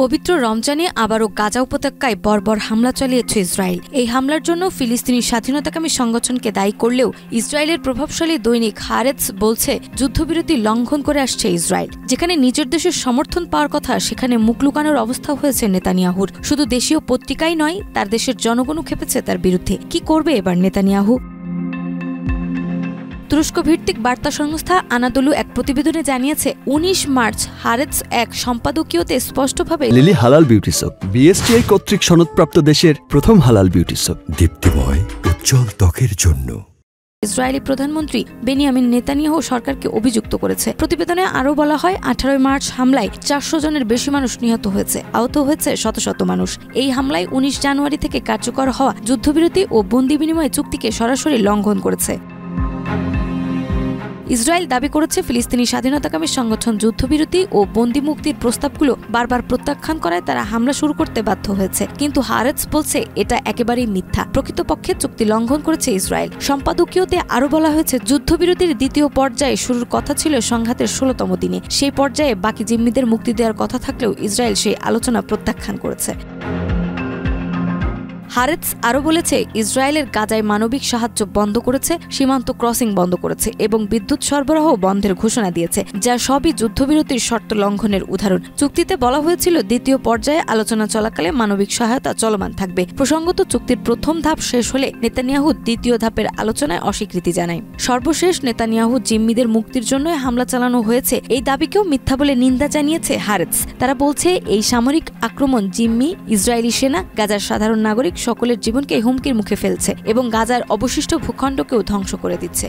পবিত্র রমজানে আবারও গাজা উপত্যকায় বর্বর হামলা চালিয়েছে ইসরায়েল। এই হামলার জন্য ফিলিস্তিনি স্বাধীনতাকামী সংগঠনকে দায়ী করলেও ইসরায়েলের প্রভাবশালী দৈনিক হারেতস বলছে যুদ্ধবিরতি লঙ্ঘন করে আসছে ইসরায়েল। যেখানে নিজের দেশের সমর্থন পাওয়ার কথা সেখানে মুখ লুকানোর অবস্থা হয়েছে নেতানিয়াহুর। শুধু দেশীয় পত্রিকাই নয়, তার দেশের জনগণও খেপেছে তার বিরুদ্ধে। কি করবে এবার নেতানিয়াহু? তুরস্ক ভিত্তিক বার্তা সংস্থা আনাদোলু এক প্রতিবেদনে জানিয়েছে ১৯ মার্চ হারেতস এক সম্পাদকীয়তে স্পষ্টভাবে লিলি হালাল বিউটি সোপ, বিএসটিআই কর্তৃক সনদপ্রাপ্ত দেশের প্রথম হালাল বিউটি সোপ, দীপ্তিময় উজ্জ্বল ত্বকের জন্য। ইসরায়েলি প্রধানমন্ত্রী বেনিয়ামিন নেতানিয়াহু সরকারকে অভিযুক্ত করেছে। প্রতিবেদনে আরও বলা হয়, ১৮ মার্চ হামলায় ৪০০ জনের বেশি মানুষ নিহত হয়েছে, আহত হয়েছে শত শত মানুষ। এই হামলায় ১৯ জানুয়ারি থেকে কার্যকর হওয়া যুদ্ধবিরতি ও বন্দি বিনিময় চুক্তিকে সরাসরি লঙ্ঘন করেছে। ইসরায়েল দাবি করেছে ফিলিস্তিনি স্বাধীনতাকামী সংগঠন যুদ্ধবিরতি ও বন্দি মুক্তির প্রস্তাবগুলো বারবার প্রত্যাখ্যান করায় তারা হামলা শুরু করতে বাধ্য হয়েছে। কিন্তু হারেতস বলছে এটা একেবারেই মিথ্যা। প্রকৃতপক্ষে চুক্তি লঙ্ঘন করেছে ইসরায়েল। সম্পাদকীয়তে আরও বলা হয়েছে, যুদ্ধবিরতির দ্বিতীয় পর্যায়ে শুরুর কথা ছিল সংঘাতের ১৬তম দিনে। সেই পর্যায়ে বাকি জিম্মিদের মুক্তি দেওয়ার কথা থাকলেও ইসরায়েল সেই আলোচনা প্রত্যাখ্যান করেছে। হারেতস আরও বলেছে, ইসরায়েলের গাজায় মানবিক সাহায্য বন্ধ করেছে, সীমান্ত ক্রসিং বন্ধ করেছে এবং বিদ্যুৎ সরবরাহ বন্ধের ঘোষণা দিয়েছে, যা সবই যুদ্ধবিরতির শর্ত লঙ্ঘনের উদাহরণ। চুক্তিতে বলা হয়েছিল দ্বিতীয় পর্যায়ে আলোচনা চলাকালে মানবিক সহায়তা চলমান থাকবে। প্রসঙ্গত, চুক্তির প্রথম ধাপ শেষ হলে নেতানিয়াহু দ্বিতীয় ধাপের আলোচনায় অস্বীকৃতি জানায়। সর্বশেষ নেতানিয়াহু জিম্মিদের মুক্তির জন্য হামলা চালানো হয়েছে এই দাবিকেও মিথ্যা বলে নিন্দা জানিয়েছে হারেতস। তারা বলছে, এই সামরিক আক্রমণ জিম্মি, ইসরায়েলি সেনা, গাজার সাধারণ নাগরিক সকলের জীবনকে হুমকির মুখে ফেলছে এবং গাজার অবশিষ্ট ভূখণ্ডকেও ধ্বংস করে দিচ্ছে।